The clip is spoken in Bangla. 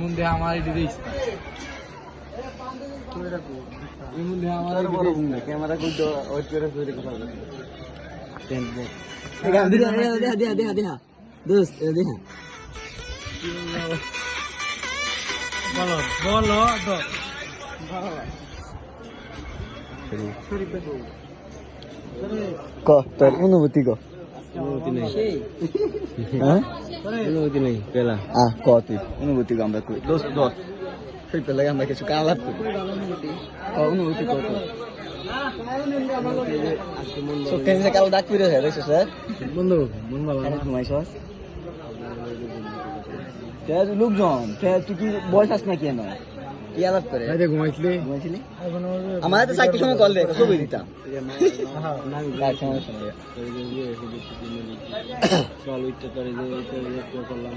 এমন দেহ আমার এদিকে এমন দেহ আমার ক্যামেরা করতে ওই করে তৈরি কথা বলে দেখা দোস্ত দেখা বলো বলো তো ক তোর অনুভূতি ক অনুমতি নেই হ্যাঁ অনুমতি নেই পেলা ক তুই অনুভূতি ক আমরা কই দোস্ত দোস্ত সেই পেলে আমরা কিছু কালার তুই অনুভূতি কত সত্যি কাল ডাক ফিরে যায় দেখছো স্যার বন্ধু মন ভালো না ঘুমাইছস লোকজন তুই কি বয়স আস না কেন কি আলাপ করে রাতে ঘুমাইছিলি ঘুমাইছিলি আমার তো চারটির সময় কল দেয় ছবি দিতাম চল উঠতে পারি যে করলাম